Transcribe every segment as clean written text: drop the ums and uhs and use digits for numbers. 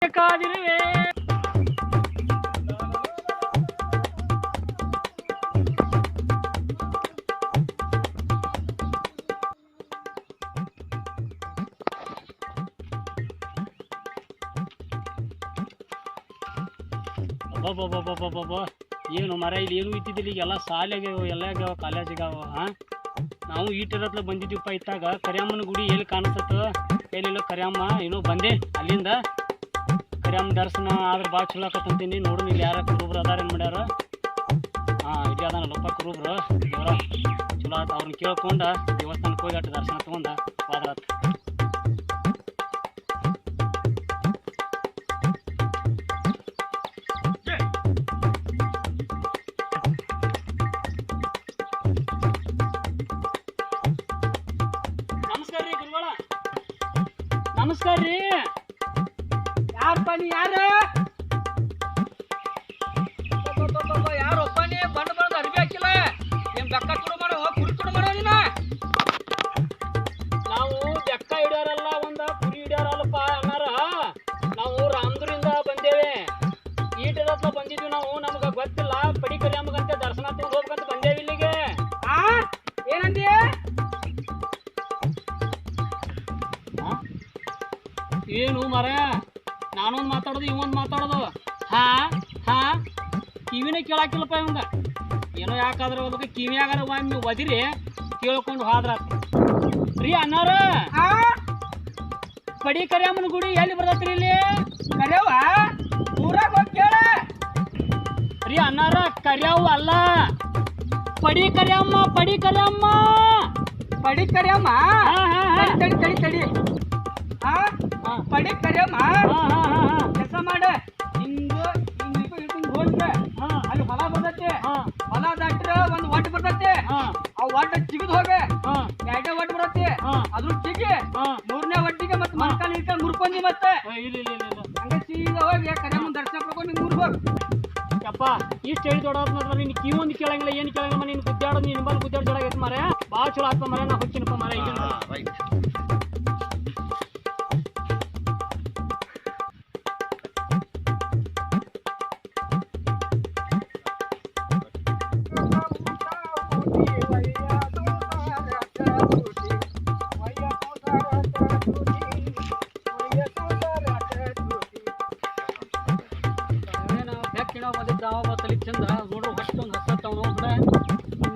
ಕಾದಿರುವೆ ಏನು ಮರ ಇಲ್ಲಿ ಏನು ಇದ್ದಿದ್ದಿಲ್ಲ ಈಗೆಲ್ಲ ಶಾಲೆಗ್ಯಾವ ಎಲ್ಲ ಆಗ್ಯಾವ ಕಾಲೇಜಿಗಾವ ನಾವು ಈಟಿರತ್ಲ ಬಂದಿದ್ದೀವಪ್ಪ ಇತ್ತಾಗ ಕರಿಯಮ್ಮನ ಗುಡಿ ಎಲ್ಲಿ ಕಾಣಿಸ್ತದ ಎಲ್ಲಿಲ್ಲ ಕರಿಯಮ್ಮ ಏನೋ ಬಂದೆ ಅಲ್ಲಿಂದ ಕರಿಯಮ್ಮ ದರ್ಶನ ಆದ್ರೆ ಭಾಳ ಚಲೋ ಆಕತ್ತಂತೀನಿ ನೋಡು ಇಲ್ಲಿ ಯಾರ ಕುರುಬ್ರು ಅದಾರೇನು ಮಾಡ್ಯಾರ ಇಲ್ಲಿ ಅದಾನಲ್ಲಪ್ಪ ಕುರುಬ್ರು ದೇವರ ಚಲೋ ಆತ ಅವ್ರನ್ನ ಕೇಳ್ಕೊಂಡ ದೇವಸ್ಥಾನಕ್ಕೆ ಹೋಗಿ ಅಟ್ಟು ದರ್ಶನ ತೊಗೊಂಡ ಹೋದ್ರಾತ ನಮಸ್ಕಾರ ರೀ ಯಾರಪ್ಪ ನೀ ಯಾರು ಯಾರೊಪ್ಪ ನೀ ಬಂಡ ಬಂದು ಅರ್ಬಿ ಹಾಕಿಲ್ಲ ಏನ್ ಬೆಕ್ಕ ತುಡು ಮಾಡೋ ಕುರಿ ತುಡು ಮಾಡೋ ನೀನ ನಾವು ಬೆಕ್ಕ ಹಿಡಿಯೋರಲ್ಲ ಒಂದ ಕುರಿ ಹಿಡಿಯೋರಲ್ಲಪ್ಪ ಅನ್ನಾರ ನಾವು ರಾಮದುರಿಂದ ಬಂದೇವೆ ಈಟದತ್ತ ಬಂದಿದ್ವಿ ನಾವು ನಮ್ಗೆ ಗೊತ್ತಿಲ್ಲ ಪಡಿ ಕರಿಯಮ್ಮಗಂತೆ ದರ್ಶನ ತಗೊಂಡು ಹೋಗ್ಬೇಕಂತ ಬಂದೇವಿ ಇಲ್ಲಿಗೆ ಏನಂದಿ ಏನು ಮರ ನಾನೊಂದು ಮಾತಾಡೋದು ಇವೊಂದು ಮಾತಾಡೋದು ಕಿವಿನೇ ಕೇಳಾಕಿಲ್ಲಪ್ಪ ಇವಂಗ ಏನೋ ಯಾಕಾದ್ರೆ ಹೋಗ್ಬೇಕು ಕಿವಿಯಾಗಾರ ಒಮ್ಮೆ ಒದಿರಿ ಕೇಳ್ಕೊಂಡು ಹೋದ್ರ ರೀ ಅನ್ನಾರ ಪಡಿ ಕರಿಯಮ್ಮನ ಗುಡಿ ಎಲ್ಲಿ ಬರ್ತೈತ್ರಿ ಇಲ್ಲಿ ಕರ್ಯವ ಊರಾಗ ಹೋಗಿ ಕೇಳ ರೀ ಅನ್ನಾರ ಕರ್ಯಾವು ಅಲ್ಲ ಪಡಿ ಕರಿಯಮ್ಮ ಪಡಿ ಕರಿಯಮ್ಮ ಪಡಿ ಕರ್ಯಮ್ಮ ತಡಿ ತಡಿ ತಡಿ ಪಡಿ ಕರ್ಯಮ್ಮ ಕೆಲಸ ಮಾಡ ಹಿಂಗ ಹಿಂಗ ಹೋಗ್ರೆ ಅಲ್ಲಿ ಹೊಲ ಬರ್ತೈತಿ ಹೊಲ ದಾಟ್ರ ಒಂದು ಒಟ್ಟು ಬರ್ತೈತಿ ಆ ಒಟ್ಟು ಚಿಗದ್ ಹೋಗ ಎರಡನೇ ಒಟ್ಟು ಬರತ್ತೆ ಅದ್ರ ಚಿಗಿ ಮೂರನೇ ಒಟ್ಟಿಗೆ ಮತ್ತೆ ಮಲ್ಕಾಲ್ ಇಟ್ಟ ಮುರ್ಕೊಂಡಿ ಮತ್ತೆ ಹಂಗ ಸೀದಾ ಹೋಗಿ ಕರ್ಯಮ್ಮ ದರ್ಶನ ಪಡ್ಕೊಂಡು ನಿನ್ ಊರಿಗೆ ಹೋಗಿ ಯಪ್ಪ ಇಷ್ಟು ಹೇಳಿ ದೊಡ್ಡ ನಿನ್ ಕಿವೊಂದು ಕೇಳಂಗಿಲ್ಲ ಏನು ಕೇಳಂಗಿಲ್ಲ ನೀನು ಗುದ್ದಾಡೋದು ನಿನ್ನ ಬಂದು ಗುದ್ದಾಡ ಜೋಡ ಐತೆ ಮರ ಭಾಳ ಚಲೋ ಆತ್ಮ ಮರ ನಾ ಹುಚ್ಚಿನಪ್ಪ ಮರ ಈಗ ತಲೆ ಚಂದ ನೋಡ್ರು ಅಷ್ಟೊಂದು ಹತ್ತವ ನೋಡ್ಬಿಡ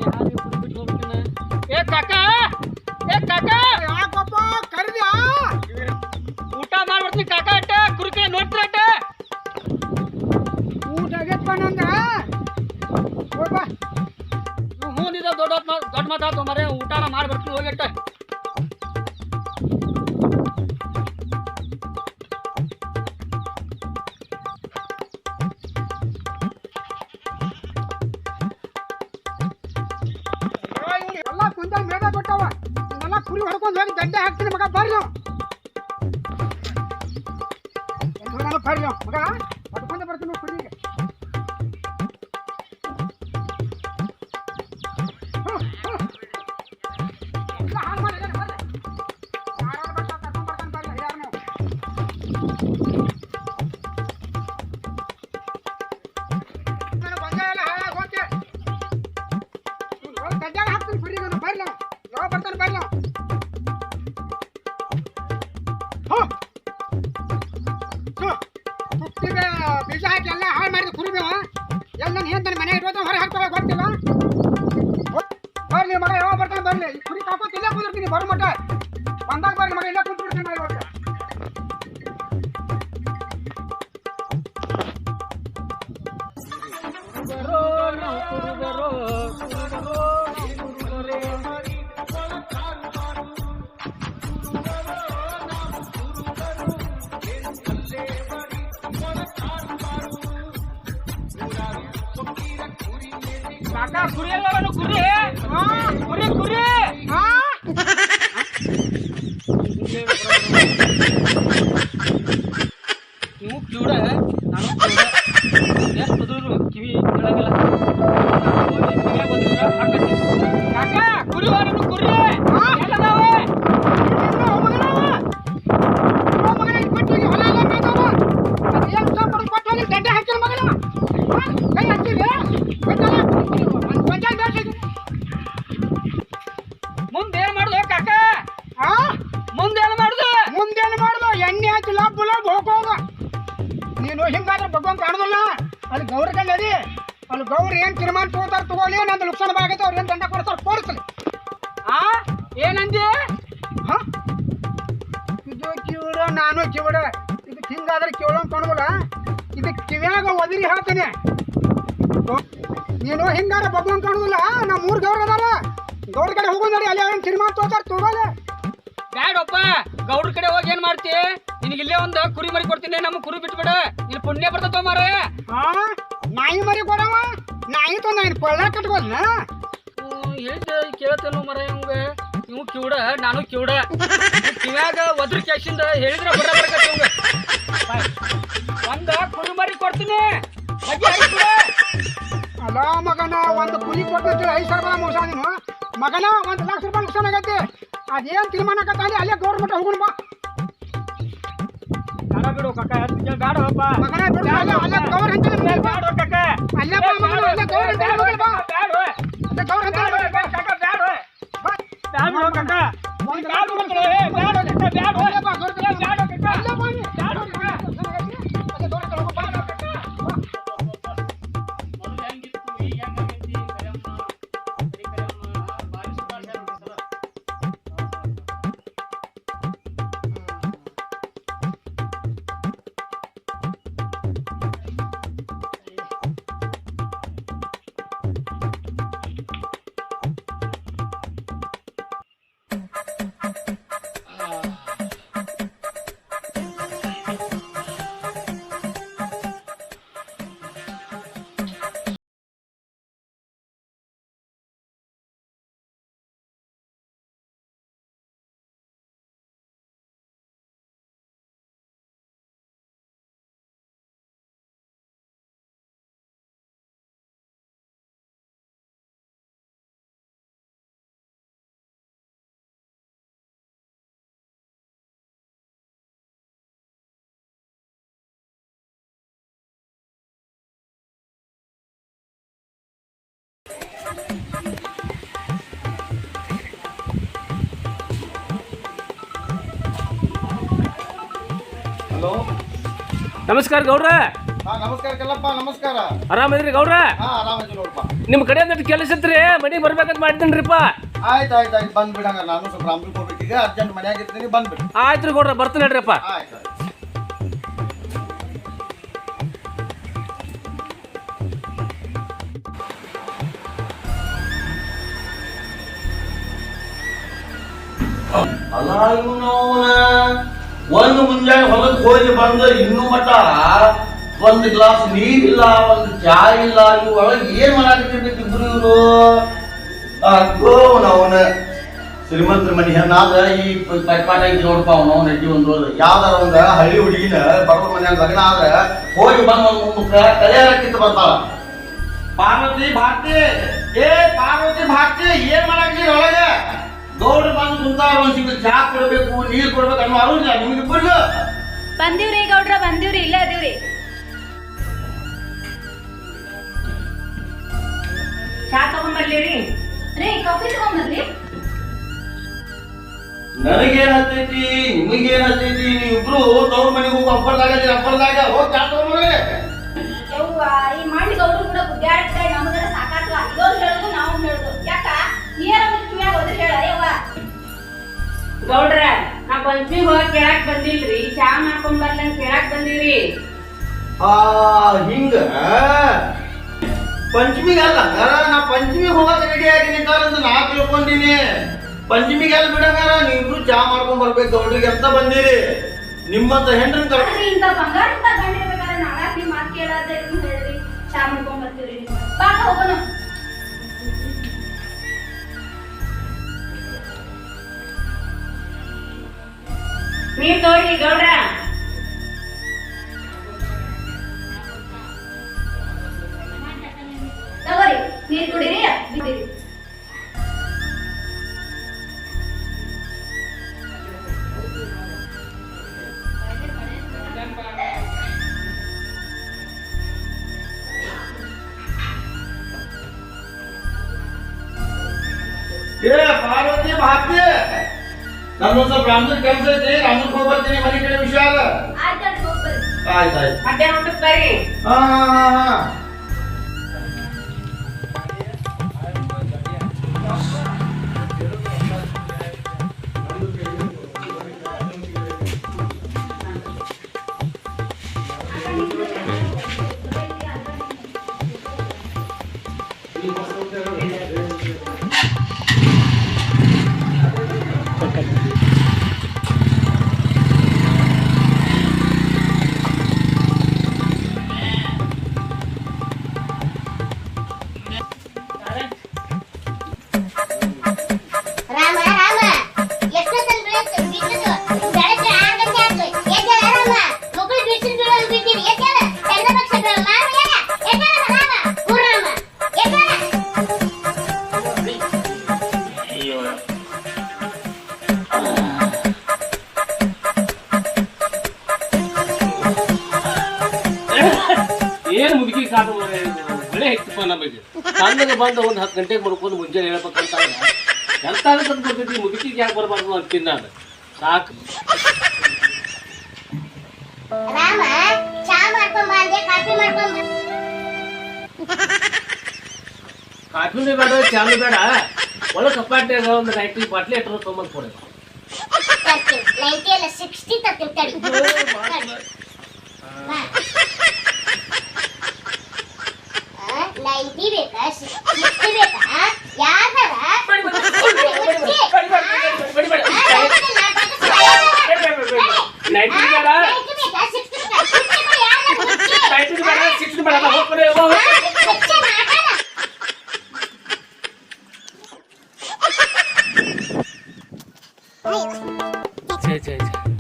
ಯಾರು ಕುಡಿ ಬಿಟ್ಟು ಹೋಗ್ಬಿಟ್ಟಿನ ಏ ಕಾಕ ಯಾಕಪ್ಪ ಕರ್ದ್ಯಾ ಊಟ ಮಾಡ್ಬಿಡ್ತೀನಿ ಕಾಕ ಅಟ್ಟ ಕುರಿಕೆ ನೋಡ್ತೀರ ಅಟ್ಟ ಊಟ ಆಗೈತಪ್ಪ ನಂದ ಹೋಗ್ಬಾ ಹೂನಿದ ದೊಡ್ಡ ಮಾತಾಡ್ತು ಮರೆ ಊಟನ ಮಾಡ್ಬಿಡ್ತೀನಿ ಹೋಗಟ್ಟ ಕುಂಜಲ್ ಮೇಡ ಕೊಟ್ಟವ ಇನ್ನೆಲ್ಲ ಕುರಿ ಹೊಡ್ಕೊಂಡು ಹೋಗಿ ಗಡ್ಡೆ ಹಾಕ್ತೀನಿ ಮಗ ಬರ್ರಿ ಬರ್ರಿ ಮಗ ಹೊಡ್ಕೊಂಡೆ ಬರ್ತೀನಿ ಕುರಿಗೆ ಹಾಳು ಮಾಡಿದ್ದಾನೆ ಬರ್ರಿ ಯಾರು ಬರ್ತಾರೆ ಕರ್ಕೊಂಡು ಬರ್ತಾನೆ ಬರ್ರಿ ಯಾರು ನೀವು ಬಂದ ಎಲ್ಲ ಹಾಳಾಗಿ ಹೋಗ್ತೆ ಗಡ್ಡೆಗೆ ಹಾಕ್ತೀನಿ ಕುರಿ ನಾನು ಬರ್ಲಿ ಯಾವ ಬರ್ತಾನೆ ಬರ್ಲಿ ತುಪ್ಪಿಗೆ ಬೀಜ ಹಾಕಿ ಎಲ್ಲ ಹಾಳು ಮಾಡಿದ ಕುರಿ ನೀವು ಎಲ್ಲ ನಾನು ಏನು ಮನೆ ಇಟ್ಕೋತ ಹೊರ ಹಾಕ್ತಾವೆ ಗೊತ್ತಿಲ್ಲ ಬರ್ಲಿ ಮಗ ಯಾವ ಬರ್ತಾನೆ ಬರ್ಲಿ ಈ ಕುರಿ ಕಾಕೋತ ಇಲ್ಲೇ ಕುದಿರ್ತೀನಿ ಬರೋ ಮಟ್ಟ ಬಂದಾಗ ಬರ್ಲಿ ಮಗ ಇಲ್ಲೇ ಕುಂತ್ಬಿಡ್ತೀನಿ ಮಗ ಇವಾಗ ಕಾಕ ಕುರಿ ಎಲ್ಲ ಕುರಿ ಕುರಿ ಕುರಿ ನೀವು ಕ್ಯೂಡ ನಾನು ಎಷ್ಟು ಬದಲು ಕಿವಿ ಕೇಳಂಗಿಲ್ಲ ಕಾಕ ಕುರಿ ವಾರನು ಕುರಿ ಎಲ್ಲದಾವೆ ಹಿಂಗಾದ್ರೆ ಭಗವಂತ ಕಾಣೋದಿಲ್ಲ. ಅಲ್ಲಿ ಗೌರಿ ಕಲ್ಲಿ ಅದಿ, ಅಲ್ಲಿ ಗೌರಿ ಏನ್ ತೀರ್ಮಾನ ತಗೋತಾರ ತಗೋಲಿ, ನಂದು ಲುಕ್ಸಾನ ಆಗೈತೆ, ಅವ್ರು ಏನ್ ದಂಡ ಕೊಡ್ತಾರ ಕೊಡಿಸ್ಲಿ. ಏನಂದಿ? ಇದು ಕಿವಿಡ ನಾನು ಕಿವಿಡ, ಇದಕ್ಕೆ ಹಿಂಗಾದ್ರೆ ಕೇಳೋನ್ ಕಾಣೋದಿಲ್ಲ. ಇದಕ್ಕೆ ಕಿವ್ಯಾಗ ಒದರಿ ಹೇಳ್ತೇನೆ, ನೀನು ಹಿಂಗಾದ್ರೆ ಭಗವಂತ ಕಾಣೋದಿಲ್ಲ. ನಮ್ಮ ಮೂರು ಗೌರ ಅದಾರ, ಗೌರ ಕಡೆ ಹೋಗೋ ನೋಡಿ, ಅಲ್ಲಿ ಅವ್ರೇನು ತೀರ್ಮಾನ ತಗೋತಾರ ತಗೋಲೆ. ಬ್ಯಾಡಪ್ಪ, ಗೌಡ್ರ ಕಡೆ ಹೋಗಿ ಏನ್ ಮಾಡ್ತಿ? ನಿನಗೆ ಇಲ್ಲೇ ಒಂದು ಕುರಿ ಮರಿ ಕೊಡ್ತೀನಿ, ನಮ್ಮ ಕುರಿ ಬಿಟ್ಬಿಡ, ನೀನು ಪುಣ್ಯ ಬರ್ತದ ಮಾರ. ನಾಯಿ ಮರಿ ಕೊಡವ, ನಾಯಿ ತಂದ ಕೊಳ್ಳ ಕಟ್ಕೋದ್ನ. ಹೇಳಿದ ಕೇಳತ್ತಲ್ಲ ಮರ, ಇವ್ ಕಿವುಡ, ನಾನು ಕಿವುಡ. ಕಿವ್ಯಾಗ ಒದ್ರ ಕ್ಯಾಶಿಂದ ಹೇಳಿದ್ರೆ ಬರಬರ್ಕತ್ತ ಇವಂಗ. ಒಂದ ಕುರಿ ಮರಿ ಕೊಡ್ತೀನಿ, ಅಲ್ಲ ಮಗನ, ಒಂದು ಕುರಿ ಕೊಟ್ಟು 5,000 ರೂಪಾಯಿ ಮೋಸ ನೀನು ಮಗನ. 1,00,000 ರೂಪಾಯಿ ನುಕ್ಸಾನ ಆಗೈತಿ. ಅದೇನ್ ತೀರ್ಮಾನ ಆಗತ್ತಾನೆ ಅಲ್ಲೇ ಗೌರ್ಮೆಂಟ್ ಹೋಗೋಣ ಬಾ. ಬಿಡು ಕಕ್ಕ, ಬ್ಯಾಡ ಹೋಗಪ್ಪ ಮಗನ, ಬಿಡು ಅಲ್ಲೇ ಗೌರ್ ಅಂತ ಬ್ಯಾಡ ಕಕ್ಕ, ಅಲ್ಲೇ ಬಾ ಮಗನ, ಅಲ್ಲೇ ಗೌರ್ ಅಂತ ಹೋಗಲ್ಲ ಬಾ. ಬ್ಯಾಡ ಅಲ್ಲೇ ಗೌರ್ ಅಂತ ಕಕ್ಕ, ಬ್ಯಾಡ ಬ್ಯಾಡ ಕಕ್ಕ, ಒಂದು ಗಾಡಿ ಕೊಡ್ತಾರೆ. ಬ್ಯಾಡ ಕಕ್ಕ, ಬ್ಯಾಡ ಅಲ್ಲೇ ಬಾ ಗೌರ್ ಅಂತ, ಬ್ಯಾಡ ಕಕ್ಕ, ಅಲ್ಲೇ ಬಾ ನೀ, ಬ್ಯಾಡ ಕಕ್ಕ, ಅಲ್ಲೇ ಗೌರ್ ಅಂತ ಹೋಗು ಬಾ ಕಕ್ಕ. ಮೊದಲು ಹೆಂಗಿತ್ತು ಈಗ ಹೆಂಗಾಗೈತಿ ಕರಿಯಮ್ಮ, ಭಾರಿ ಸುಧಾರಣೆ ಆಗ್ಬಿಟ್ಟದ. ಹಲೋ, ನಮಸ್ಕಾರ ಗೌಡ್ರ. ನಮಸ್ಕಾರ ಕಲ್ಲಪ್ಪ, ನಮಸ್ಕಾರ. ಆರಾಮದ್ರಿ ಗೌಡ್ರ? ಆರಾಮದಿ ನೋಡಪ್ಪ. ನಿಮ್ಮ ಕಡೆ ಕೆಲಸ ಇತ್ರಿ, ಮನೆಗೆ ಬರ್ಬೇಕಂತ ಮಾಡಿದ್ದೇನ್ರಿಪ್ಪ. ಆಯ್ತು ಬಂದ್ಬಿಡಂಗ. ನಾನು ಸ್ವಲ್ಪ ರಾಮ್ರಿಗೆ ಹೋಗ್ಬೇಕೀಗ, ಅರ್ಜೆಂಟ್ ಮನ್ಯಾಗ ಇರ್ತೀನಿ, ಬಂದ್ಬಿಡಿ. ಆಯ್ತು ರೀ ಗೌಡ್ರ, ಬರ್ತೀನಿ ನಡ್ರಿಪ್ಪ. ಆಯ್ತು. ಅಲ್ಲ ಇವನವನ ಒಂದು ಮುಂಜಾನೆ ಹೊಲಕ್ಕೆ ಹೋಗಿ ಬಂದ ಇನ್ನೂ ಮಟ ಒಂದು ಗ್ಲಾಸ್ ನೀರಿಲ್ಲ, ಒಂದು ಚಾ ಇಲ್ಲ. ಇವ್ ಒಳಗೆ ಏನ್ ಮಾಡಾಕತ್ತಿರ್ಬೇಕು ಇಬ್ರು ಇವರು? ಅವನ ಶ್ರೀಮಂತರ ಮನಿ ಹೆಣ್ಣಾದ್ರ ಈ ಪೈಪಾಟ ಐತಿ ನೋಡಪ್ಪ. ಅವನ ಅಜ್ಜಿ ಒಂದು ಯಾವ್ದಾರ ಒಂದ ಹಳ್ಳಿ ಹುಡುಗಿನ ಬಡವ್ರ ಮನ್ಯಾಗ ಲಗ್ನ ಆದ್ರ ಹೋಗಿ ಬಂದ್ ಒಂದು ಮುಖ ಕಲಿಯಾಕಿತ್ತು ಬರ್ತಾಳ. ಪಾರ್ವತಿ ಭಾರತಿ, ಏ ಪಾರ್ವತಿ ಭಾರತಿ, ಏನ್ ಮಾಡಾಕ್ತೀರಿ ಒಳಗೆ? ಗೌಡ್ರು ಬಂದು ಕುಂತಾರ, ಒಂದ್ ಸಿಕ್ಕ ಚಾ ಕೊಡ್ಬೇಕು, ನೀರ್ ಕೊಡ್ಬೇಕು ಅನ್ನೋ ಅರುದಿಲ್ಲ ನಿಮ್ಗಿಬ್ಬರಿಗೂ? ಬಂದಿವ್ರಿ ಗೌಡ್ರ, ಬಂದಿವ್ರಿ, ಇಲ್ಲೇ ಅದೀವ್ರಿ. ಚಾ ತಗೊಂಡ್ಬರ್ಲಿರಿ ರೀ, ಕಾಫಿ ತಗೊಂಡ್ಬರ್ಲಿ. ನನಗೇನ್ ಹತ್ತೈತಿ, ನಿಮಗೇನ್ ಹತ್ತೈತಿ? ನೀವಿಬ್ರು ತವ್ರ ಮನೆಗೆ ಹೋಗಿ ಅಪ್ಪರ್ದಾಗ ಹೋಗಿ ಚಾ ತಗೊಂಡ್ಬರ್ರಿ. ಯವ್ವ, ಈ ಮಂಡಿ ಗೌಡ್ರು ಕೂಡ ಗುಡ್ಡಾಡ್ತಾ ನಮಗರ ಸಾಕಾತ್ವ. ಇದೊಂದು ಹೇಳುದು ನಾವು ಹೇಳುದು. ಯಾಕ ನೀರ ಕಿವ್ಯಾಗ ಹೋದ್ರೆ ಹೇಳ ಯವ್ವ. ಗೌಡ್ರ, ನಾ ಪಂಚಮಿ ಹೋಗಿ ಕೇಳಾಕ್ ಬಂದಿಲ್ರಿ, ಚಾ ಮಾಡ್ಕೊಂಡ್ ಬರ್ಲಂತ ಕೇಳಾಕ್ ಬಂದಿವ್ರಿ. ಹಿಂಗ ಪಂಚಮಿಗೆ ಅಲ್ಲ ಹಂಗಾರ, ನಾ ಪಂಚಮಿ ಹೋಗಕ್ ರೆಡಿ ಆಗಿ ನಿಂತಾರಂತ ನಾ ತಿಳ್ಕೊಂಡಿನಿ. ಪಂಚಮಿಗೆ ಅಲ್ಲಿ ಬಿಡಂಗಾರ ನೀವಿಬ್ರು ಚಾ ಮಾಡ್ಕೊಂಡ್ ಬರ್ಬೇಕು ಗೌಡ್ರಿಗೆ ಅಂತ ಬಂದಿರಿ. ನಿಮ್ಮಂತ ಹೆಂಡ್ರನ್ ಅಲ್ರಿ, ಇಂತ ಬಂಗಾರ ಅಂತ ಗಂಡಿರ್ಬೇಕಾದ್ರೆ ನಾವ್ಯಾಕ ನಿಮ್ ಮಾತು ಕೇಳಾರ್ದೆ ಹೇಳ್ರಿ, ಚಾ ಮಾಡ್ಕೊಂಡ್ ಬರ್ತೀವ್ರಿ. ಬಾಕ ಹೋಗೋಣ. ನೀರ್ ತೋರಿ ಗೌಡ್ರ. ತಗೋರಿ, ನೀರ್ ಕುಡೀರಿ, ಬಿದ್ದೀರಿ. ಏ ಪಾರ್ವತಿ ಭಾರತಿ, ನನ್ನೊಂದ್ ಸ್ವಲ್ಪ ರಾಮದ ಕೆಲಸ ಐತಿ, ರಾಮಕ್ಕೆ ಹೋಗಿ ಬರ್ತೀನಿ ಮನೆ ಕಡೆ ವಿಷಯ ಅದ. ಆಯ್ತು, ಹೋಗ್ಬರ್ರಿ. ಆಯ್ತು ಆಯ್ತು. ಮಧ್ಯಾಹ್ನ ಊಟಕ್ಕೆ ಬರ್ರಿ. ಹಾ ರಾಮ ರಾಮ ಎಷ್ಟೊತ್ತಲ್ಲಿ ಬೆಳೆಯುತ್ತೆ ಬಿಸಿಲು ಬೆಳಗ್ಗೆ 6 ಗಂಟೆ ಆಯ್ತು ಎದ್ದೇಳ ರಾಮ ಮಕ್ಕಳು ಬಿಸಿಲು ಬೀಳೋದು ಬಿಟ್ಟಿರಿ ಎದ್ದೇಳ ಚಂದ ಪಕ್ಷ ಮಾರು ಎದ್ದೇಳ ರಾಮ ಪೂರ್ಣಮ್ಮ ಎದ್ದೇಳ ಏನು ಮುದುಕಿ ಕಾದು ಬೆಳೆ ಹೆಚ್ಚಪ್ಪ ನಮಗೆ ಸಣ್ಣಗೆ ಬಂದು ಒಂದು 10 ಗಂಟೆಗೆ ಮಾಡ್ಕೊಂಡು ಮುಂಜಾನೆ ಹೇಳ್ಬೇಕಂತ ಎಂತ ಬರ್ತೈತಿ ಮುದುಕಿಗೆ ಯಾಕೆ ಬರಬಾರ್ದು ಅಂತೀನಿ ನಾನು ಸಾಕು ರಾಮ ಚಾ ಮಾಡ್ಕೊಂಡ್ ಬಂದೆ ಕಾಫಿ ಮಾಡ್ಕೊಂಡ್ ಕಾಫಿನೂ ಬೇಡ ಚಾನು ಬೇಡ ಒಳಗೆ ಕಪಾಟ್ಯಾಗ ಒಂದು 90 ಬಾಟ್ಲಿ ಇಟ್ಟರು ತೊಗೊಂಬಂದು ಕೊಡಿ ತರ್ತೀನಿ 90 ಅಲ್ಲ 60 ತರ್ತೀನಿ ತಡಿ 90 ಬೇಕಾ 60 ಬೇಕಾ ಯಾರ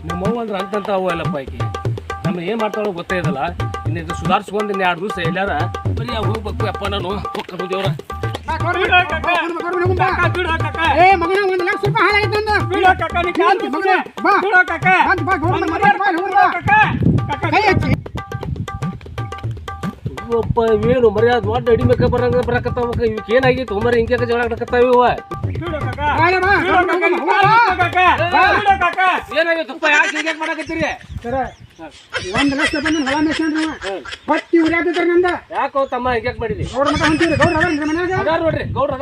ನಿಮ್ಮವ್ವ ಅಂದ್ರೆ ಅಂತಂತ ಅವು ಎಲ್ಲಪ್ಪ ಆಕಿ ನಮ್ಮ ಏನು ಮಾಡ್ತಾಳೋ ಗೊತ್ತೇ ಇದಲ್ಲ ಇನ್ನು ಇದು ಸುಧಾರಿಸ್ಕೊಂಡು 2 ದಿವಸ ಎಲ್ಲಾರ ಬರೀ ಹೋಗ್ಬೇಕು ಅಪ್ಪ ನಾನು ಹೋಗ್ಕೊಂಡು ದೇವ್ರ ಏ ಮಗನ 1 ಲಕ್ಷ ರೂಪಾಯಿ ಹಾಳಾಗೈತೆ ಅಂದ ಮಗನ ಬಾ ಬಾ ಗೌರ್ಮೆಂಟ್ ಕೈ ಹಚ್ಚಿ ಒಬ್ಬ ಏನು ಮರ್ಯಾದ ದೊಡ್ಡ ಅಡಿ ಮೇಕ ಬರಕತ್ತಾವ ಇವಕ್ಕೆ ಏನಾಗಿತ್ತು ಮರಿ ಹಿಂಗೆ ಜಗಳ ಆಡಕತ್ತಾವ ಇವ ಏನಾಗಿತ್ತಪ್ಪ ಯಾಕೆ ಹಿಂಗೆ ಮಾಡಕತ್ತೀರಿ ಸರ 1 ಲಕ್ಷ ಬಂದು ಹೊಲ ಮೇಸ್ಕೊಂಡ್ರಿ ಹೊಟ್ಟಿ ಉರಿಯಾಕತ್ತಾರ ನಂದ ಯಾಕೋ ತಮ್ಮ ಹಿಂಗೆ ಮಾಡಿದಿ ಗೌಡ ಮಠ ಹೊಂತೀರಿ ಗೌಡ ಅದಾರ ಮನ್ಯಾಗ ಅದಾರ ನೋಡ್ರಿ ಗೌಡ್ರ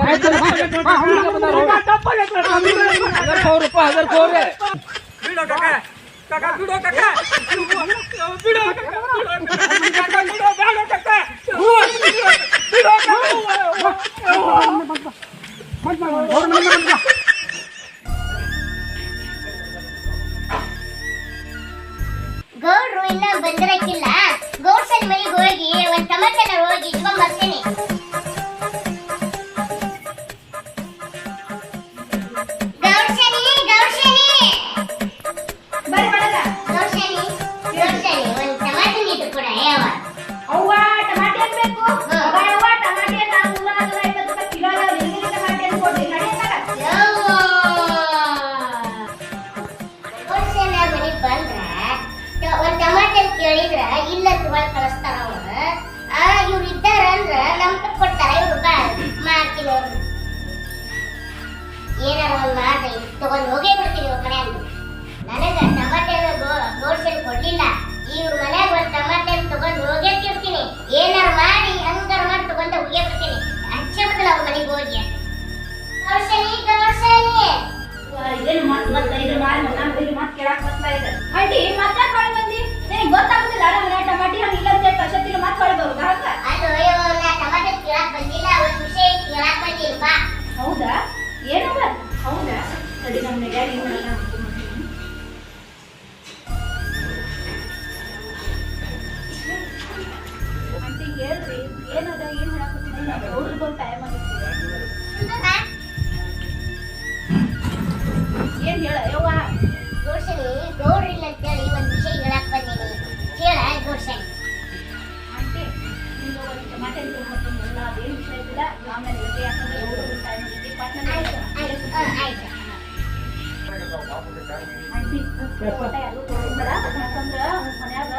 ಗೌಡ್ರು ಇನ್ನ ಬಂದಿರಕ್ಕಿಲ್ಲ ಗೌಡ್ಸನ್ ಮನೆಗೆ ಹೋಗಿ ಒಂದ್ ಟಮಾಟೆನ ಹೋಗಿ ಇಟ್ಕೊಂಡ್ ಬರ್ತೀನಿ ಗೌಡ್ಸನಿ ಬರ್ರಿ ಒಳಗ. ಗೌಡ್ಸನಿ ಒಂದ್ ಟಮಾಟೆ ನೀರು ಕೂಡ ಯಾವ ಅವ್ವ ಟಮಾಟೆ ಹಾಕ್ಬೇಕು. ಅವ್ವ ಟಮಾಟೆ ನಾವು 150 ರೂಪಾಯಿ ಕಿಲೋ ಅದಾವ. ನಿನಗೆ ಟಮಾಟೆ ಅಂತ ಕೊಡ್ರಿ ನಡಿ ಅಂತಾರ. ಗೌಡ್ಸನ ಮನೆಗೆ ಬಂದ್ರ ಒಂದ್ ಟಮಾಟೆ ಕೇಳಿದ್ರ ಇಲ್ಲ ತಗೊಳ್ ಕಳಿಸ್ತಾರ ಅವ್ರ ಇವ್ರು ಇದ್ದಾರ ಅಂದ್ರ ನಮ್ ಕೊಡ್ತಾರ ಇವ್ರು ಮಾಡ್ತೀನಿ ಅವ್ರು ಏನಾರ ಒಂದ್ ಮಾಡ್ರಿ ತಗೊಂಡ್ ಹೋಗೇ ಬಿಡ್ತೀನಿ ಇವ್ರ ಕಡೆ ಅಂದ್ರು ನನಗ ಟಮಾಟೆ ಗೌಡ್ಸನ್ ಕೊಡ್ಲಿಲ್ಲ ಇವ್ರ ಮನ್ಯಾಗ ಒಂದ್ ಟಮಾಟೆ ತಗೊಂಡ್ ಹೋಗಿರ್ತೀನಿ ಏನಾರ ಮಾಡಿ ಹಂಗಾರ ಮಾಡಿ ತಗೊಂಡ ಹೋಗೇ ಬಿಡ್ತೀನಿ ಹಚ್ಚೆ ಬಿಡಲ್ಲ ಅವ್ರ ಮನೆಗೆ ಹೋಗಿ ಗೌಡ್ಸನಿ ಇದೇನು ಮತ್ತೆ ಇದು ಮಾಡಿ ನಾನು ಇದು ಮತ್ತೆ ಕೇಳಕ್ ಬರ್ತಾ ಇದೆ. ಆಂಟಿ ಮತ್ತೆ ಹೊಳೆ ಬಂದಿ ನಿನಗೆ ಗೊತ್ತಾಗುದಿಲ್ಲ ನಮ್ಮ ಟಮಾಟಿ ಹಂಗಿಲ್ಲ ಅಂತ ಕಸತಿಲ್ಲ ಮತ್ತೆ ಹೊಳೆ ಬರುದಾ ಅಂತ. ಅದು ನಾ ಟಮಾಟೆ ಕೇಳಕ್ ಬಂದಿಲ್ಲ ಒಂದ್ ವಿಷಯ ಕೇಳಕ್ ಬಂದಿಲ್ಲ ಬಾ ಹೌದಾ ಏನವ ಹೌದಾ ಸರಿ ನಮ್ಮ ಡ್ಯಾಡಿ ಆಂಟಿ ಹೇಳ್ರಿ ಏನದ ಏನ್ ಹೇಳಕತ್ತೀನಿ ಗೌಡ್ರಿಗೆ ಒಂದು ಟೈಮ್ ಆಗಿತ್ತು ಏನ್ ಹೇಳ ಯವ್ವ ಗೌಡ್ಸನಿ ಗೌಡ್ರಿಲ್ಲ ಅಂತೇಳಿ ಒಂದ್ ವಿಷಯ ಹೇಳಕ್ ಬಂದೀನಿ ಕೇಳ ಗೌಡ್ಸನಿ ಆಂಟಿ ನಿಮ್ಗೆ ಒಂದು ಟಮಾಟೆ ತೊಗೊಂಡ್ಬರ್ತೀನಿ ಅದೇನು ವಿಷಯ ಇದ್ದಿಲ್ಲ ಆಮೇಲೆ ಹೇಳ್ರಿ ಯಾಕಂದ್ರೆ ಗೌಡ್ರಿಗೆ ಟೈಮ್ ಆಗಿತ್ತು ಪಟ್ನ ಆಯ್ತು ಆಂಟಿ ಹೊಟ್ಟೆ ಅದು ತೊಗೊಂಡ್ಬೇಡ ಯಾಕಂದ್ರೆ ಮನ್ಯಾಗ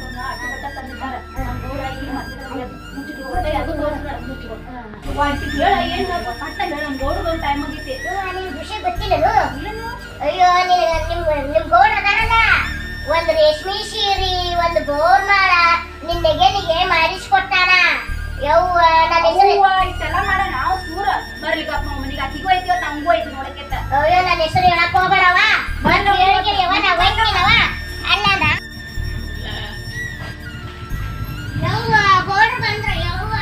ಒಂದು ಅಡ್ಡ ತಂದಿದ್ದಾರೆ ನಮ್ಮ ಗೌಡ ಈಗ ಮತ್ತೆ ಮುಚ್ಚಿಟ್ಟು ಹೊಟ್ಟೆ ಅದು ತೋರಿಸ್ಬೇಡ ಮುಚ್ಚಿಕೊಂಡು ಆಂಟಿ ಹೇಳ ಏನು ಪಟ್ಟ ಹೇಳ ನಮ್ಮ ಗೌಡ್ರಿಗೆ ಒಂದು ಟೈಮ್ ಆಗಿತ್ತು ನಿಮ್ಗೆ ವಿಷಯ ಗೊತ್ತಿಲ್ಲನು ಅಯ್ಯೋ ನಿಮ್ ಗೌಡ ಅದಾರಲ್ಲ ಒಂದು ರೇಷ್ಮೆ ಸೀರೆ ಒಂದು ಬೋರ್ಮಾಳ ನಿನ್ನ ನೆಗೆಲಿಗೆ ಮಾಡಿಸ್ಕೊಟ್ಟಾನ. ಯವ್ವ ನನ್ನ ಹೆಸರು ಇಷ್ಟೆಲ್ಲ ಮಾಡ ನಾವು ಸೂರ ಬರ್ಲಿಕ್ಕಪ್ಪ ಮನಿಗೆ ಅಕ್ಕಿಗೂ ಐತಿ ನಮಗೂ ಐತಿ ನೋಡಕ್ಕೆತ್ತ. ಅಯ್ಯೋ ನನ್ನ ಹೆಸರು ಹೇಳಕ್ ಹೋಗ್ಬೇಡವ. ಬಂದು ಹೇಳಿಕೆಯವ ನಾ ಒಯ್ತೀನವ. ಅಲ್ಲ ನಾ ಯವ್ವ ಗೋಡ್ ಬಂದ್ರ ಯವ್ವ.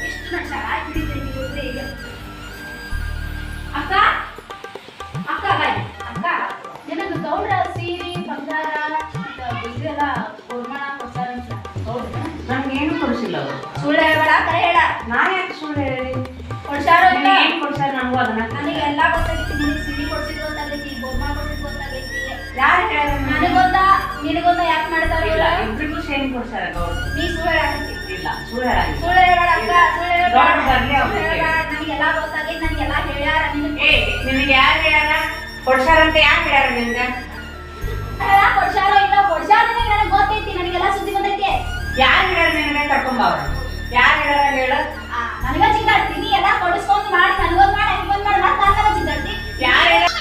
ಎಷ್ಟು ನಡ್ಸಾಳ ಹಿಡಿತೈತಿ ಗೊತ್ತೇ ಈಗ. ಅಕ್ಕ ಅಕ್ಕ ಬಾಯ್ ಅಕ್ಕ ನಿನಗೆ ಗೌಡ ಸೀರೆ ಬಂಗಾರ ಎಲ್ಲ ಗೋರ್ಮಣ ಕೊಡ್ತಾರಂತ ಹೌದಾ? ನನ್ಗೇನು ಕೊಡಿಸಿಲ್ಲ ಅವರು. ಸುಳ್ಳು ಹೇಳ್ಬೇಡ ಕರೆ ಹೇಳ. ನಾನು ಯಾಕೆ ಸುಳ್ಳು ಹೇಳಿ? ಕೊಡ್ಸಾರೋ ಇಲ್ಲ? ಏನು ಕೊಡ್ಸಾರ ನನಗೂ ಅದನ್ನ? ನನಗೆ ಎಲ್ಲ ಗೊತ್ತಾಗೈತಿ. ನಿನಗೆ ಸೀರೆ ಕೊಡ್ಸಿದ್ರು ಗೊತ್ತಾಗೈತಿ, ಗೋರ್ಮಣ ಕೊಡ್ಸಿದ್ರು ಗೊತ್ತಾಗೈತಿ. ಯಾರು ಹೇಳಿದ್ರು? ನನಗೊಂದ ನಿನಗೊಂದ ಯಾಕೆ ಮಾಡ್ತಾರ ಇಲ್ಲ, ಇಬ್ರಿಗೂ ಸೇಮ್ ಕೊಡ್ಸಾರ ಗೌಡ್ರು. ನೀ ಸುಳ್ಳು ಹೇಳಾಕತ್ತಿ. ಇಲ್ಲ, ಸುಳ್ಳು ಹೇಳಂಗಿಲ್ಲ. ಸುಳ್ಳು ಹೇಳ್ಬೇಡ ಅಕ್ಕ, ಸುಳ್ಳು ಹೇಳ್ಬೇಡ. ಗೌಡ್ರು ಬರ್ಲಿ ಅವ್ರು ಹೇಳ್ಬೇಡ. ನನಗೆಲ್ಲ ಗೊತ್ತಾಗೈತಿ, ನನಗೆಲ್ಲ ಹೇಳ್ಯಾರ. ಏ, ನಿನಗೆ ಯಾರು ಹೇಳ್ಯಾರ? ಕೊಡ್ಸಾರಂತ ಯಾರು ಹೇಳ್ಯಾರ ನಿನ್ಗೆ? ಕೊಡ್ಸಾರೋ ಇಲ್ಲ ಕೊಡ್ಸಾರ ನನಗೆ ಗೊತ್ತೈತಿ, ನನಗೆಲ್ಲ ಸುದ್ದಿ ಬಂದೈತಿ. ಯಾರು ಹೇಳ್ಯಾರ ನಿನಗೆ? ಕರ್ಕೊಂಬವ್ರ ಯಾರು ಹೇಳ್ಯಾರ ಹೇಳು? ನನಗ ಚಿಂತಾಡ್ತೀನಿ ಎಲ್ಲ ಕೊಡಿಸ್ಕೊಂಡು ಮಾಡಿ ನನಗೊಂದು ಮಾಡಿ ನನಗೊಂದು ಮಾಡಿ ಮತ್ತೆ ನನಗ ಚಿಂತಾಡ್ತಿ. ಯಾರು ಹೇಳ್ಯಾರ?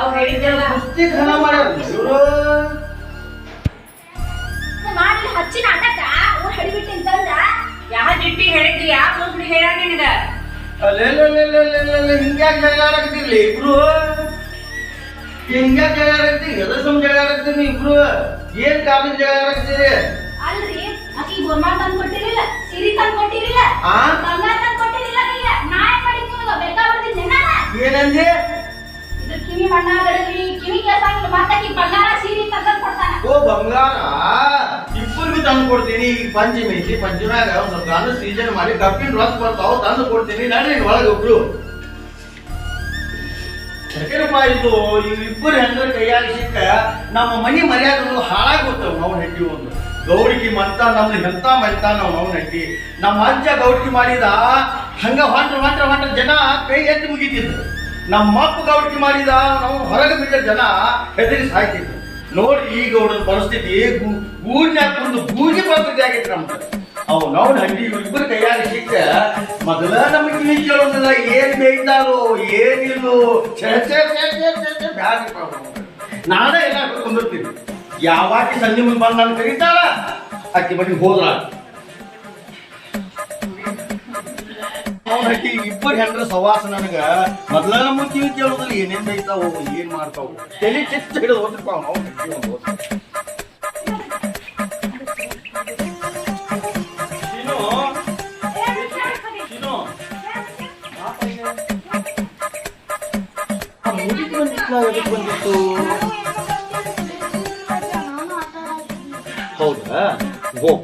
ಅವ್ರು ಹೇಳಿದ್ದೆಲ್ಲ ಕುಸ್ತಿ ಖಾನ ಮಾಡ್ಯಾರ ಇವ್ರು. ಮಾಡಿ ಹಚ್ಚಿ ನಾಟಕ ಊರ್ ಹಡಿಬಿಟ್ಟು ಅಂತಂದ ಯಾವ ಜಿಟ್ಟಿಗೆ ಹೇಳಿದ್ದು? ಯಾವ ಮುಸ್ಲಿಗೆ ಹೇಳ್ಯಾರ ನಿನಗ? ಅಲ್ಲೆಲ್ಲೆಲ್ಲೆಲ್ಲೆಲ್ಲೆಲ್ಲೆ ಹಿಂಗ್ಯಾಕ್ ಜಗಳ ಆಡಕತ್ತಿರ್ಲಿ ಇಬ್ರು? ಹಿಂಗ್ಯಾಕ್ ಜಗಳ ಆಡಕತ್ತಿ? ಎದ್ರ ಸಮ ಜಗಳ ಆಡಕತ್ತೀರಿ ಇಬ್ರು? ಏನ್ ಕಾರಣ ಜಗಳ ಆಡಕತ್ತೀರಿ? ಅಲ್ರಿ ಆಕಿ ಗೋರ್ಮಾ ತಂದು ಕೊಟ್ಟಿರಲಿಲ್ಲ, ಸೀರೆ ತಂದು ಕೊಟ್ಟಿರಲಿಲ್ಲ, ಆ? ಬಂಗಾರ ತಂದು ಕೊಟ್ಟಿರಲಿಲ್ಲ. ಈಗ ನಾ ಏನ್ ಮಾಡಿದ್ನಿ ನಿಮಗೆ ಬೇಕಾ ಬರ್ತಿದ್ದೆ ನಾನು. ಏನಂದಿ? ಇದ್ರ ಕಿವಿ ಬಣ್ಣ ಗಡಗ್ರಿ ಕಿವಿ ಕೇಸಾಗಿಲ್ಲ ಮಾತಾಕಿ ಬಂಗಾರ ಸೀರೆ ತಂದು ಕೊಡ್ತಾನ. ಓ ಬಂಗಾರ ಇಬ್ಬರಿಗೂ ತಂದು ಕೊಡ್ತೀನಿ. ಈಗ ಪಂಚಮಿ ಐತಿ, ಪಂಚಮ್ಯಾಗ ಒಂದ್ ಸ್ವಲ್ಪ ಗಾನ ಸೀಸನ್ ಮಾಡಿ ಕಪ್ಪಿನ ರೊಕ್ಕ ಬರ್ತಾವ ತಂದು ಕೊಡ್ತೀನಿ. ನಡ್ರಿ ಒಳಗೆ ಒಬ್ರು ಯಾಕೆನಪ್ಪ ಇದು ಇವ್ರಿಬ್ಬರು ಹೆಂಡ್ರ ಕೈಯಾಗ ಸಿಕ್ಕ ನಮ್ಮ ಮನಿ ಮರ್ಯಾದೆಗಳು ಹಾಳಾಗೋಗ್ತಾವ. ನಾವು ಹೆಂಡಿ ಒಂದು ಗೌಡಿಗೆ ಮಂತ ನಮ್ದು ಎಂತ ಮಂತ ನಾವು ಹೆಂಡಿ. ನಮ್ಮ ಅಜ್ಜ ಗೌಡಿಗೆ ಮಾಡಿದ ಹಂಗ ಹೊಂಟ್ರ ಜನ ಕೈ ಎತ್ತಿ ಮುಗಿತಿದ್ರು. ನಮ್ಮ ಅಪ್ಪ ಗೌಡಿಗೆ ಮಾಡಿದ ನಾವು ಹೊರಗೆ ಬಿದ್ದ ಜನ ಹೆದರಿ ಸಾಯ್ತಿದ್ರು. ನೋಡಿ ಈ ಗೌಡನ ಪರಿಸ್ಥಿತಿ ಗೂಡ್ನ್ಯಾಗ ಒಂದು ಬೂಜಿ ಪರಿಸ್ಥಿತಿ ಆಗೈತಿ ನಮ್ದು. ಅವು ನಾವು ಹಂಡಿ ಇಬ್ಬರು ಕೈಯಾಗ ಸಿಕ್ಕ ಮೊದಲ ನಮಗೆ ಕಿವಿ ಕೇಳೋದಿಲ್ಲ. ಏನ್ ಬೇಯ್ತಾರೋ ಏನಿಲ್ಲೋ ನಾನೇ ಎಲ್ಲ ಕುಂದಿರ್ತೀನಿ. ಯಾವಾಕಿ ಸಂಜೆ ಮುಂದೆ ಬಂದು ನಾನು ಕರೀತಾಳ ಅಕ್ಕಿ ಮನೆಗೆ ಹೋದ್ರ ಹಟ್ಟಿ ಇಬ್ಬರು ಹೆಂಡ್ರ ಸವಾಸ ನನಗ ಮೊದಲ ನಮ್ಮ ಕಿವಿ ಕೇಳೋದಿಲ್ಲ. ಏನೇನ್ ಬೇಯ್ತಾವು ಏನ್ ಮಾಡ್ತಾವು ತಲೆ ಚಿತ್ತ ಹಿಡಿದು ಹೋದ್ರಪ್ಪ ನಾವು ಹಟ್ಟಿ ಒಂದು ಬಂದಿತ್ತು. ಹೌದಾ ಹೋಗ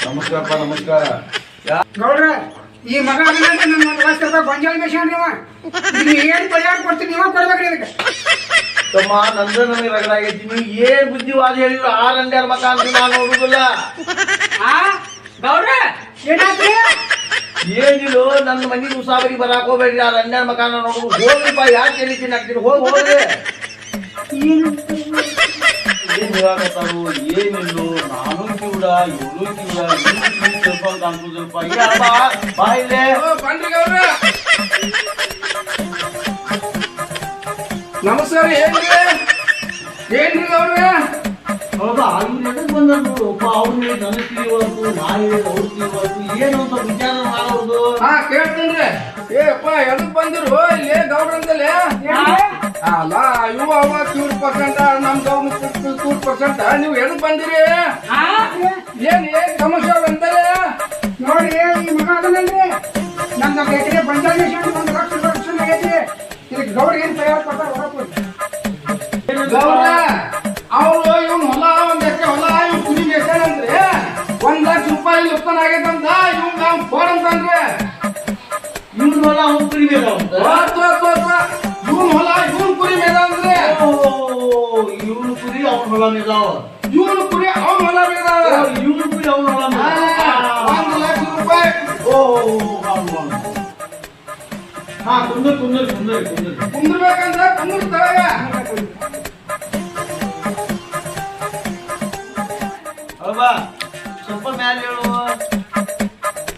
ನಮಸ್ಕಾರಪ್ಪ ನಮಸ್ಕಾರ. ಗೌಡ್ರ ಈ ಮಗ ನನ್ನ ವಯಸ್ಸು ಗೊಂಜಾಳ ಮೇಷನ್ ನೀವು ಏನ್ ಪರಿಹಾರ ಕೊಡ್ತೀರಿ ನೀವ ಕೊಡ್ಬೇಕ್ರಿ ಇದಕ್ಕೆ. ತಮ್ಮ ನಂದ ನನಗೆ ರಗಡಾಗೈತಿ. ನೀವು ಏನ್ ಬುದ್ಧಿವಾದ ಹೇಳಿದ್ರು ಆ ರಂಡ್ಯಾರ ಮಕ ಅಂತ ನಾನು ನೋಡುದಿಲ್ಲ. ಗೌಡ್ರ ಏನಾದ್ರಿ ಏನಿಲ್ಲ ನನ್ನ ಮನೆಗೆ ಉಸಾಬರಿ ಬರಾಕ್ ಹೋಗ್ಬೇಡ್ರಿ. ಆ ರಂಡ್ಯಾರ ಮಕ ನೋಡುದು ಹೋಗ್ರಿಪ್ಪ. ಯಾಕೆ ಹೇಳಿದ್ದೀನಿ ಹಾಕ್ತೀನಿ ಹೋಗ್ರಿ. ಏನ್ ಹೇಳಾಕತ್ತಾರು ಏನಿಲ್ಲೋ ನಾನು ಕಿವುಡ ಇವನು ಕಿವುಡ ಇವ್ನು ಸ್ವಲ್ಪ ಅಂತ ಅನ್ಸುದಲ್ಪ. ಬಾ ಇಲ್ಲೇ ಬನ್ರಿ ಗೌಡ್ರ. ನಮಸ್ಕಾರ. ಏನ್ರಿ ಗೌಡ್ರ? ಹೌದಾ ಇವ್ರು ಎದಕ್ ಬಂದ್ರು ನೋಡಪ್ಪ. ಅವ್ರು ನನಗೆ ತಿಳಿವಲ್ತು ನಾ ಹೇಳಿದ ಅವ್ರು ತಿಳಿವಲ್ತು. ಏನು ಅಂತ ವಿಚಾರ ಮಾಡೋದು. ಕೇಳ್ತೇನ್ರಿ. ಏಪ್ಪ ಎದಕ್ ಬಂದಿರು ಇಲ್ಲೇ ಗೌಡ್ರಂತಲೇ? ಅಲ್ಲ ಇವು ಅವ 2% ನಮ್ ಗೌಡ್ 2% ನೀವು ಎದಕ್ ಬಂದಿರಿ? ಏನ್ ಸಮಸ್ಯೆ ಅಂತಲೇ ನೋಡಿ ಈ ಮಗ ಅದನ್ನಲ್ರಿ ನಮ್ದು ಎಕರೆ ಗೊಂಜಾಳ ಮೇಷನ್ 1 ಲಕ್ಷ ಆಗೈತಿ. ಇದಕ್ಕೆ ಗೌಡ್ರ ಏನ್ ಪರಿಹಾರ ಕೊಡ್ತಾರ ಗೌಡ್ರ ಅವ್ರು ಇವ್ನ ಹೊಲ ಒಂದ್ ಎಕರೆ ಹೊಲ ಇವ್ ಕುರಿ ಮೇಯ್ತಾನಂದ್ರೆ 1 ಲಕ್ಷ ರೂಪಾಯಿ ಉತ್ಪನ್ನ ಆಗೈತಂತ. ಇವನ್ ಹೊಲ ಇವನ್ ಕುರಿ ಮೇದ ಅಂದ್ರೆ ಇವನ್ ಕುರಿ ಅವನ್ ಹೊಲ ಮೇದಾವ ಇವನ್ ಕುರಿ ಅವನ್ ಹೊಲ ಮೇದಾವ ಇವನ್ ಕುರಿ ಅವನ್ ಹೊಲ ₹1 ಲಕ್ಷ ಹಾ ಕುಂದ್ರಬೇಕಂದ್ರೆ ಕುಂದ್ರತಾಗ ಅಲ್ವಾ ಸ್ವಲ್ಪ ಮ್ಯಾಲೆ ಹೇಳು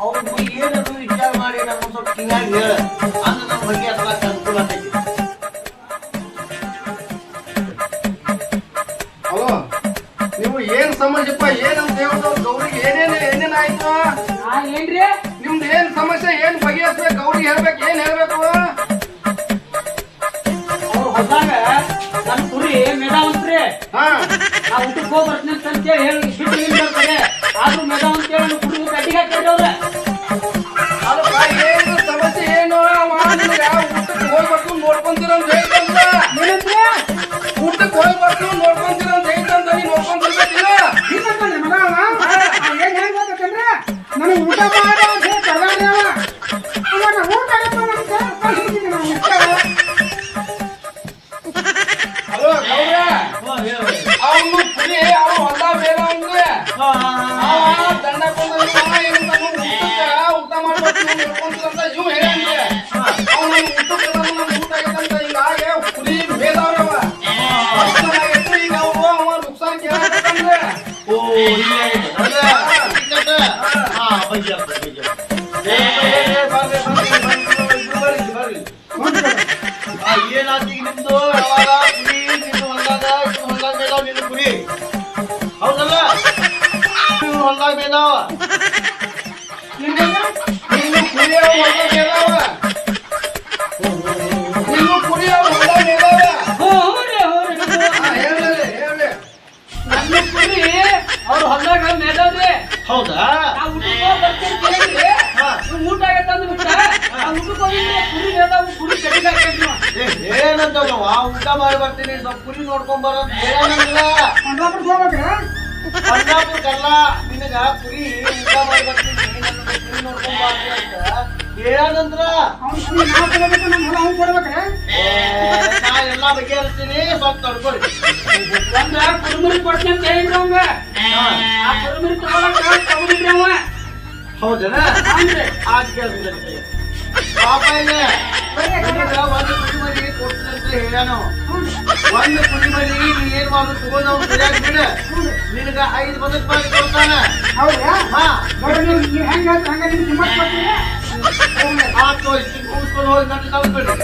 ಅವ್ರ ಏನದು ವಿಚಾರ ಮಾಡಿ ನಮ್ಮ ಸ್ವಲ್ಪ ಹಿಂಗಾಗಿ ಹೇಳ ಅಂದ್ರೆ ನಮ್ಮ ಬಗ್ಗೆ ಅದ್ರ ಅನುಕೂಲ ಆಗ್ತೈತಿ ಹಲೋ ನೀವು ಏನ್ ಸಮಸ್ಯೆಪ್ಪ ಏನಂತ ಹೇಳೋದು ಗೌರಿಗೆ ಏನೇನಾಯ್ತು ಏನ್ರಿ ನಿಮ್ದು ಏನ್ ಸಮಸ್ಯೆ ಏನ್ ಬಗೆಹರಿಸ್ಬೇಕು ಅವ್ರಿಗೆ ಹೇಳ್ಬೇಕು ಏನ್ ಹೇಳ್ಬೇಕು ಅವ್ರು ಹೊಲ್ದಾಗ ನನ್ನ ಕುರಿ ಮೇದಾವಂತ್ರಿ ಹಾ ನಾ ಊಟಕ್ಕೆ ಹೋಗಿ ಬರ್ತೀನಿ ಅಂತ ಹೇಳಿ ಬಿಟ್ಟು ನಿಂತಿರ್ತಾರೆ ಆದ್ರೂ ಮೇದಾವಂತ ಹೇಳಿ ಕುರಿ ಕಟ್ಟಿಗೆ ಹಾಕ್ತಾರೆ ಅವ್ರ ಅದಪ್ಪ ಏನು ಸಮಸ್ಯೆ ಏನು ಊಟಕ್ಕೆ ಹೋಗ್ಬೇಕು ನೋಡ್ಕೊಂತೀರಂತ ಹೇಳ್ತಂತ ಊಟಕ್ಕೆ ಹೋಗ್ಬೇಕು ನೋಡ್ಕೊಂತೀರಂತ ಹೇಳ್ತಂತ ನೀ ನೋಡ್ಕೊಂತಿರ್ಬೇಕಿಲ್ಲ ಹಿಂಗಂತಾನೆ ಮಗ ಅವ ಏನ್ ಹೆಂಗ್ ಗೊತ್ತಂದ್ರೆ ನನಗೆ ಊಟ ಮಾಡ ಅಂತ ಹೇಳಿ ಕರ್ದಾಡ್ರಿ ಅವಾಗ ಊಟ ಆಗಪ್ಪ ನಮ್ಗೆ ಕಳ್ಸ್ಬಿಟ್ಟಿದ್ದೀನಿ ನಾನು ಇಷ್ಟೇ. ಹಲೋ ಗೌರ ಅವನು ಕುರಿ ಅವ ಹೊಲ ಬೇಡ ಅಂದ್ರೆ ದಂಡ ಊಟ ಮಾಡ್ಬೇಕು ನೋಡ್ಕೊಂತೀರಂತ ಇವ್ ಹೇಳಂದ್ರೆ ಅವ್ನು ಊಟಕ್ಕೆ ಊಟ ಆಗೈತಂತ ಹಿಂಗಾಗಿ ಕುರಿ ಬೇದವ್ರವ ಈಗ ಅವ ನುಕ್ಸಾನ್ ಕೇಳಂದ್ರೆ ಏನಾಯ್ತು ನಿಮ್ದು ಅವಾಗ ಕುರಿ ನಿಮ್ದು ಹೊಲ್ದಾಗ ಬೇದಾವ ನಿನ್ನ ಕುರಿ ಹೌದಲ್ಲ ಹೊಲ್ದಾಗ ಬೇದಾವ ನಿನ್ನ ಕುರಿ ಹೊಲ್ದಾಗ ಬೇದಾವ ನಿನ್ನ ಕುರಿ ಹೊಲ್ದಾಗ ಬೇದಾವ ಹೇಳಿ ನನ್ನ ಕುರಿ ಅವ್ರ ಹೊಲ್ದಾಗ ಮೇದಾವ್ರಿ ಹೌದಾ ನಾ ಊಟಕ್ಕೆ ಹೋಗಿ ಬರ್ತೀನಿ ಕೇಳಿದ್ರಿ ಊಟ ಆಗತ್ತ ಅಂದ್ಬಿಟ್ಟ ನಾ ಊಟಕ್ಕೆ ಹೋಗಿದ್ರೆ ಕುರಿ ಮೇದಾವು ಕುರಿ ಕಟ್ಟಿಗೆ ಹಾಕಿದ್ವಿ ಏನಂತವ ಊಟ ಮಾಡಿ ಬರ್ತೀನಿ ಸ್ವಲ್ಪ ಕುರಿ ನೋಡ್ಕೊಂಡ್ ಬರೋದು ಏನಂಗಿಲ್ಲ ಪಂಡ್ರಾಪುರಕ್ಕೆ ಹೋಗ್ಬೇಕ್ರಾ ಪಂಡ್ರಾಪುರಕ್ಕಲ್ಲ ನಿನಗ ಕುರಿ ಊಟ ಮಾಡಿ ಬರ್ತೀನಿ ನನ್ನ ಕುರಿ ನೋಡ್ಕೊಂಡ್ ಬರ್ತೀನಿ ಅಂತ ಹೇಳಂದ್ರ ಅವ್ನು ಕುರಿ ನಾವು ಕೊಡಬೇಕು ನಮ್ಮ ಹೊಲ ಅವ್ನು ಕೊಡ್ಬೇಕ್ರಾ ನಾ ಎಲ್ಲಾ ಬಗೆಹರಿಸ್ತೀನಿ ಸ್ವಲ್ಪ ತಡ್ಕೊರಿ ಒಂದ ಕುರುಮುರಿ ಕೊಡ್ತೀನಿ ಅಂತ ಹೇಳಿದ್ರು ಅವಂಗ ಆ ಕುರುಮುರಿ ತಗೊಳಕ ತಗೊಂಡಿದ್ರಿ ಅವ ಹೌದನ ಆಗ ಕೇಳ್ತೀನಿ ಪಾಪ ಇದೆ ನನಗ ಒಂದು ಕುರಿ ಮರಿ ಕೊಡ್ತೀನಿ ಅಂತ ಹೇಳ್ಯಾನ ಒಂದು ಕುರಿ ಮರಿ ನೀ ಏನ್ ಮಾಡೋದು ತಗೊಂಡು ಅವ್ನು ಸರಿಯಾಗಿ ಬಿಡ ನಿನಗ 5 ಬದಕ್ ಮಾಡಿ ಕೊಡ್ತಾನ ಹೌದಾ ಹಾ ನೋಡ್ರಿ ನೀವು ಹೆಂಗ್ ಹೇಳ್ತೀರ ಹಂಗ ನಿಮ್ಗೆ ಕಿಮ್ಮತ್ ಕೊಡ್ತೀರಿ ಆತು ಇಷ್ಟು ಕೂಸ್ಕೊಂಡು ಹೋಗಿ ನನ್ನ ತಗೊಂಡ್ಬಿಡ್ರಿ